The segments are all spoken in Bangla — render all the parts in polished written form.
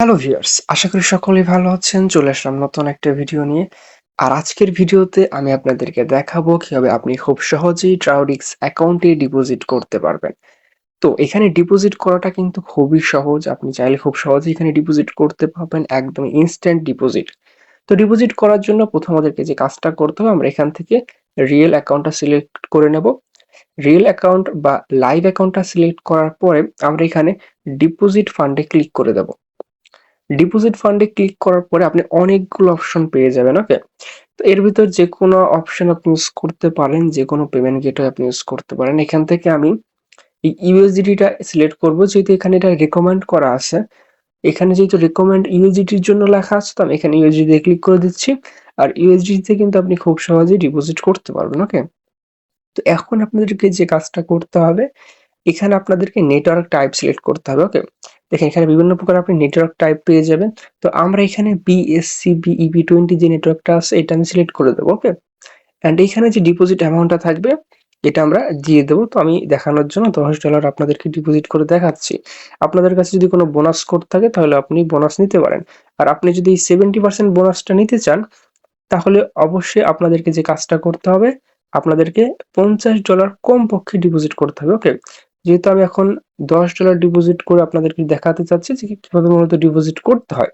হ্যালো ভিউয়ার্স, আশা করি সকলেই ভালো আছেন। চলে আসলাম নতুন একটা ভিডিও নিয়ে। আর আজকের ভিডিওতে আমি আপনাদেরকে দেখাবো কিভাবে আপনি খুব সহজেই ট্রায়োডিক্স অ্যাকাউন্টে ডিপোজিট করতে পারবেন। তো এখানে ডিপোজিট করাটা কিন্তু খুবই সহজ। আপনি চাইলে খুব সহজেই এখানে ডিপোজিট করতে পারবেন, একদম ইনস্ট্যান্ট ডিপোজিট। তো ডিপোজিট করার জন্য প্রথম আমাদেরকে যে কাজটা করতে হবে, আমরা এখান থেকে রিয়েল অ্যাকাউন্টটা সিলেক্ট করে নেব। রিয়েল অ্যাকাউন্ট বা লাইভ অ্যাকাউন্টটা সিলেক্ট করার পরে আমরা এখানে ডিপোজিট ফান্ডে ক্লিক করে দেব। ডিপোজিট ফান্ডে ক্লিক করার পরে আপনি অনেকগুলো অপশন পেয়ে যাবেন। ওকে, তো এর ভিতর যে কোনো অপশন আপনি ইউজ করতে পারেন, যে কোনো পেমেন্ট গেটওয়ে আপনি ইউজ করতে পারেন। এখান থেকে আমি এই ইউএসডিটিটা সিলেক্ট করব, যেহেতু এখানে এটা রেকমেন্ড করা আছে। এখানে যেহেতু রেকমেন্ড ইউএসডিটির জন্য লেখা আছে, তো আমি এখানে ইউএসডিটি ক্লিক করে দিচ্ছি। আর ইউএসডিতে কিন্তু আপনি খুব সহজেই ডিপোজিট করতে পারবেন। ওকে, তো এখন আপনাদেরকে যে কাজটা করতে হবে, এখানে আপনাদেরকে নেটওয়ার্ক টাইপ সিলেক্ট করতে হবে। ওকে, দেখেন এখানে বিভিন্ন প্রকার আপনি নেটওয়ার্ক টাইপ পেয়ে যাবেন। তো আমরা এখানে বিএসসিবি ইবি20 যে নেটওয়ার্কটা আছে এটা আমি সিলেক্ট করে দেবো। ওকে, অ্যান্ড এইখানে যে ডিপোজিট অ্যামাউন্টটা থাকবে এটা আমরা দিয়ে দেবো। তো আমি দেখানোর জন্য $10 আপনাদেরকে ডিপোজিট করে দেখাচ্ছি। আপনাদের কাছে যদি কোনো বোনাস কোড থাকে তাহলে আপনি বোনাস নিতে পারেন। আর আপনি যদি 70% বোনাসটা নিতে চান তাহলে অবশ্যই আপনাদেরকে যে কাজটা করতে হবে, আপনাদেরকে $50 কমপক্ষে ডিপোজিট করতে হবে। ওকে, যেহেতু আমি এখন $10 ডিপোজিট করে আপনাদেরকে দেখাতে চাচ্ছি যে কিভাবে মূলত ডিপোজিট করতে হয়।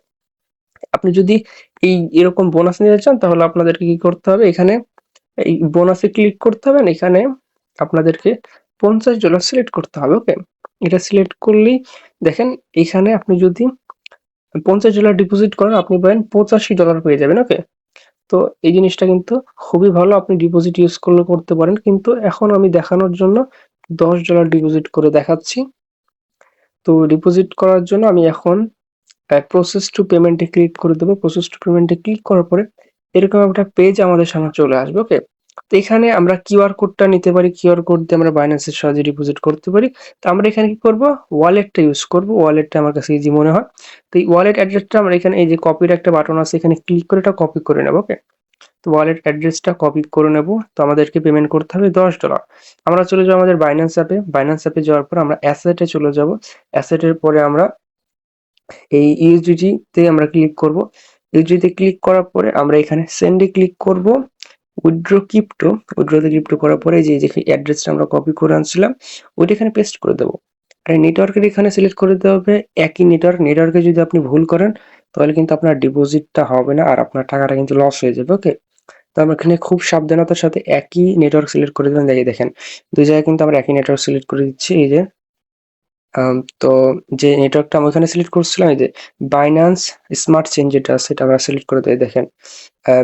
আপনি যদি এরকম বোনাস নিতে চান তাহলে আপনাদেরকে কি করতে হবে, এখানে এই বোনাসে ক্লিক করতে হবে। এখানে আপনাদেরকে $50 সিলেক্ট করতে হবে। ওকে, এটা সিলেক্ট করলেই দেখেন এখানে আপনি যদি $50 ডিপোজিট করেন আপনি পাবেন $85 পেয়ে যাবেন। ওকে, তো এই জিনিসটা কিন্তু খুবই ভালো, আপনি ডিপোজিট ইউজ করলে করতে পারেন। কিন্তু এখন আমি দেখানোর জন্য $10 ডিপোজিট করে দেখাচ্ছি। তো ডিপোজিট করার জন্য আমি এখন প্রসেস টু পেমেন্টে ক্লিক করে দেবো। প্রসেস টু পেমেন্টে ক্লিক করার পরে এরকম একটা পেজ আমাদের সামনে চলে আসবে। ওকে, তো এখানে আমরা কিউআর কোডটা নিতে পারি, কিউআর কোড দিয়ে আমরা বাইন্যান্সের সাহায্যে ডিপোজিট করতে পারি। তো আমরা এখানে কি করব, ওয়ালেটটা ইউজ করব। ওয়ালেটটা আমার কাছে ইজি মনে হয়। তো এই ওয়ালেট অ্যাড্রেসটা আমরা এখানে এই যে কপির একটা বাটন আছে, এখানে ক্লিক করে এটা কপি করে নেব। ওকে, তো ওয়ালেট অ্যাড্রেসটা কপি করে নেব। তো আমাদেরকে পেমেন্ট করতে হবে $10। আমরা চলে যাবো আমাদের বাইন্যান্স অ্যাপে। বাইন্যান্স অ্যাপে যাওয়ার পর আমরা অ্যাসেটে চলে যাব। অ্যাসেটের পরে আমরা এই ইউএসডিটি তে আমরা ক্লিক করব। ইউএসডিটি তে ক্লিক করার পরে আমরা এখানে সেন্ডে ক্লিক করব। উইথড্র ক্রিপ্টো, উইথড্রতে ক্রিপ্টো করার পরে যে যে অ্যাড্রেসটা আমরা কপি করে আনছিলাম ওইটা এখানে পেস্ট করে দেবো। আর নেটওয়ার্কের এখানে সিলেক্ট করে দিতে হবে একই নেটওয়ার্ক। নেটওয়ার্কে যদি আপনি ভুল করেন তাহলে কিন্তু আপনার ডিপোজিটটা হবে না আর আপনার টাকাটা কিন্তু লস হয়ে যাবে। ওকে, তো আমরা এখানে খুব সাবধানতার সাথে একই নেটওয়ার্ক সিলেক্ট করে দিলাম। দেখেন দুই জায়গায় কিন্তু আমরা একই নেটওয়ার্ক সিলেক্ট করে দিচ্ছি। এই যে তো যে নেটওয়ার্কটা আমি ওখানে সিলেক্ট করছিলাম, এই যে বাইন্যান্স স্মার্ট চেইন যেটা আছে এটা আমরা সিলেক্ট করে দিই। দেখেন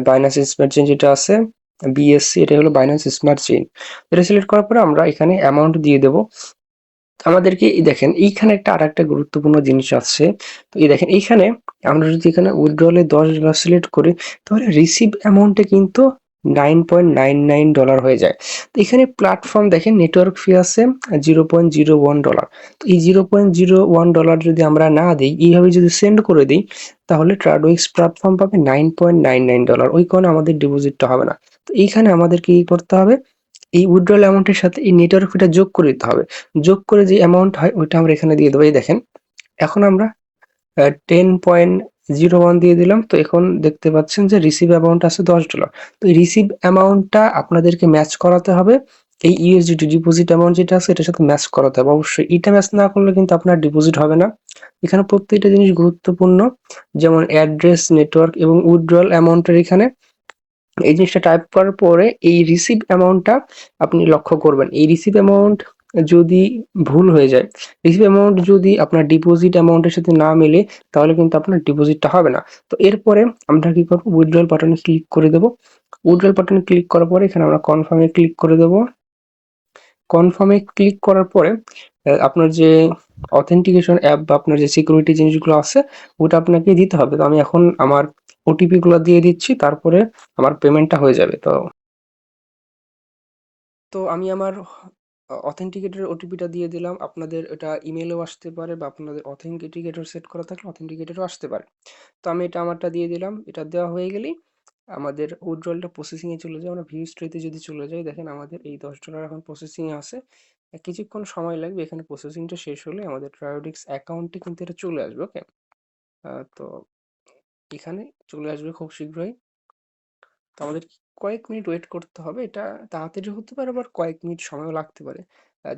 বাইন্যান্স স্মার্ট চেইন যেটা আছে বিএসসি, এটা হলো বাইন্যান্স স্মার্ট চেইন। এটা সিলেক্ট করার পরে আমরা এখানে অ্যামাউন্ট দিয়ে দেবো। আমাদেরকে এই দেখেন এইখানে একটা আরেকটা গুরুত্বপূর্ণ জিনিস আছে। তো এই দেখেন এইখানে আমরা যদি এখানে উইথড্রলে $10 সিলেক্ট করি তাহলে রিসিভ অ্যামাউন্টে কিন্তু $9.99 হয়ে যায়। তো এখানে প্ল্যাটফর্ম দেখেন নেটওয়ার্ক ফি আছে $0.01। তো এই $0.01 যদি আমরা না দিই, এইভাবে যদি সেন্ড করে দিই তাহলে ট্রাডওয়েক্স প্ল্যাটফর্ম পাবে $9.99। ওই কারণে আমাদের ডিপোজিটটা হবে না। তো এইখানে আমাদেরকে কি করতে হবে, এই উইথড্রল অ্যামাউন্টের সাথে এই নেটওয়ার্ক ফিটা যোগ করে দিতে হবে। যোগ করে যে অ্যামাউন্ট হয় ওইটা আমরা এখানে দিয়ে দেবো। এই দেখেন এখন আমরা 10.01 দিয়ে দিলাম। তো এখন দেখতে পাচ্ছেন যে রিসিভ অ্যামাউন্ট আছে $10। তো এই রিসিভ অ্যামাউন্টটা আপনাদেরকে ম্যাচ করাতে হবে এই ইউএসডিটি ডিপোজিট অ্যামাউন্ট যেটা আছে এটার সাথে ম্যাচ করাতে হবে। অবশ্যই এটা ম্যাচ না করলে কিন্তু আপনার ডিপোজিট হবে না। এখানে প্রত্যেকটা জিনিস গুরুত্বপূর্ণ, যেমন অ্যাড্রেস, নেটওয়ার্ক এবং উইথড্রল অ্যামাউন্টের এখানে এই জিনিসটা টাইপ করার পরে এই রিসিভ অ্যামাউন্টটা আপনি লক্ষ্য করবেন। এই রিসিভ অ্যামাউন্ট যদি ভুল হয়ে যায়, রিসিভ অ্যামাউন্ট যদি আপনার ডিপোজিট অ্যামাউন্টের সাথে না মেলে তাহলে কিন্তু আপনার ডিপোজিটটা হবে না। তো এরপরে আমরা কি করবো, উইথড্রল বাটনে ক্লিক করে দেবো। উইথড্রল বাটনে ক্লিক করার পরে এখানে আমরা কনফার্মে ক্লিক করে দেবো। কনফার্মে ক্লিক করার পরে আপনার যে অথেন্টিকেশন অ্যাপ বা আপনার যে সিকিউরিটি জিনিসগুলো আছে ওটা আপনাকে দিতে হবে। তো আমি এখন আমার ওটিপি গুলো দিয়ে দিচ্ছি, তারপরে আমার পেমেন্টটা হয়ে যাবে। তো আমি আমার অথেন্টিকেটর ওটিপিটা দিয়ে দিলাম। আপনাদের এটা ইমেলেও আসতে পারে বা আপনাদের অথেন্টিকেটর সেট করা থাকলে অথেন্টিকেটরও আসতে পারে। তো আমি এটা আমারটা দিয়ে দিলাম। এটা দেওয়া হয়ে গেলেই আমাদের উইথড্রলটা প্রসেসিং এ চলে যায়। আমরা ভিউ হিস্ট্রিতে যদি চলে যাই, দেখেন আমাদের এই $10 এখন প্রসেসিং এ আছে। কিছুক্ষণ সময় লাগবে, এখানে প্রসেসিংটা শেষ হলে আমাদের ট্রায়োডিক্স অ্যাকাউন্টে কিন্তু এটা চলে আসবে। ওকে, তো এখানে চলে আসবে খুব শীঘ্রই। তো আমাদের কয়েক মিনিট ওয়েট করতে হবে। এটা তাড়াতাড়ি হতে পারে, আবার কয়েক মিনিট সময়ও লাগতে পারে।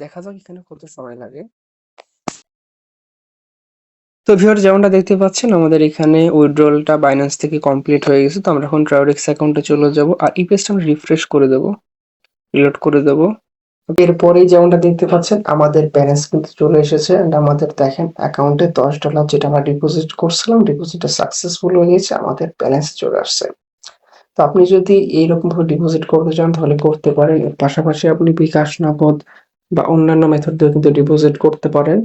দেখা যাক এখানে কত সময় লাগে। তো ভিউয়ার, যেমনটা দেখতে পাচ্ছেন আমাদের এখানে উইথড্রলটা বাইন্যান্স থেকে কমপ্লিট হয়ে গেছে। তো আমরা এখন ট্রায়োডেক্স অ্যাকাউন্টে চলে যাব আর এই পেজটা আমরা রিফ্রেশ করে দেব, রিলোড করে দেব। এরপরেই যেমনটা দেখতে পাচ্ছেন আমাদের ব্যালেন্স কিন্তু চলে এসেছে এন্ড আমাদের দেখেন অ্যাকাউন্টে $10 যেটা আমরা ডিপোজিট করছিলাম, ডিপোজিটটা সাকসেসফুল হয়ে গেছে, আমাদের ব্যালেন্স চলে আসছে। তো আপনি যদি এইরকম ভাবে ডিপোজিট করতে চান তাহলে করতে পারেন। এর পাশাপাশি আপনি বিকাশ, নগদ বা অন্যান্য মেথড দিয়েও কিন্তু ডিপোজিট করতে পারেন।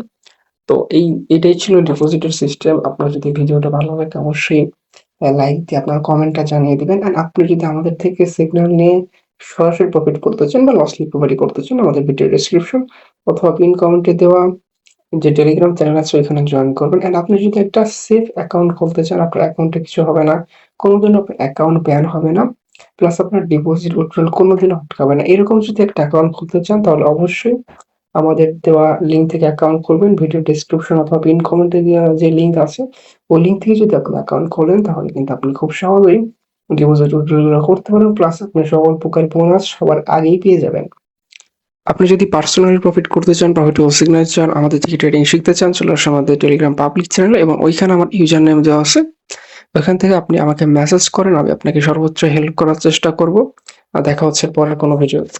তো এটাই ছিল ডিপোজিটের সিস্টেম। আপনার যদি ভিডিওটা ভালো লাগে অবশ্যই লাইক দিয়ে আপনার কমেন্টটা জানিয়ে দিবেন। অ্যান্ড আপনি যদি আমাদের থেকে সিগন্যাল নিয়ে সরাসরি প্রফিট করতে চান বা লস রিকভারি করতে চান, আমাদের ভিডিও ডেসক্রিপশন অথবা পিন কমেন্টে দেওয়া যে টেলিগ্রাম চ্যানেল আছে ওইখানে জয়েন করবেন। অ্যান্ড আপনি যদি একটা সেফ অ্যাকাউন্ট খুলতে চান, আপনার অ্যাকাউন্টে কিছু হবে না, কোনোদিনও আপনার অ্যাকাউন্ট ব্যান হবে না, প্লাস আপনার ডিপোজিট উইথড্রল কোনোদিনও আটকাবে না, এরকম যদি একটা অ্যাকাউন্ট খুলতে চান তাহলে অবশ্যই আমাদের দেওয়া লিঙ্ক থেকে অ্যাকাউন্ট করবেন। ভিডিও ডেসক্রিপশন অথবা পিন কমেন্টে দেওয়া যে লিঙ্ক আছে ওই লিঙ্ক থেকে যদি আপনি অ্যাকাউন্ট খোলেন তাহলে কিন্তু আপনি খুব সহজেই ডিপোজিট উইথড্রল করতে পারবেন, প্লাস আপনি সকল প্রকার বোনাস সবার আগেই পেয়ে যাবেন। আপনি যদি পার্সোনালি প্রফিট করতে চান, প্রফিটেবল সিগনেচার আমাদের থেকে ট্রেডিং শিখতে চান, চলে আসুন আমাদের টেলিগ্রাম পাবলিক চ্যানেলে এবং ওইখানে আমার ইউজার নেম দেওয়া আছে। ওইখান থেকে আপনি আমাকে মেসেজ করেন, আমি আপনাকে সর্বোচ্চ হেল্প করার চেষ্টা করব। আর দেখা হচ্ছে পরের কোনো ভিডিওতে।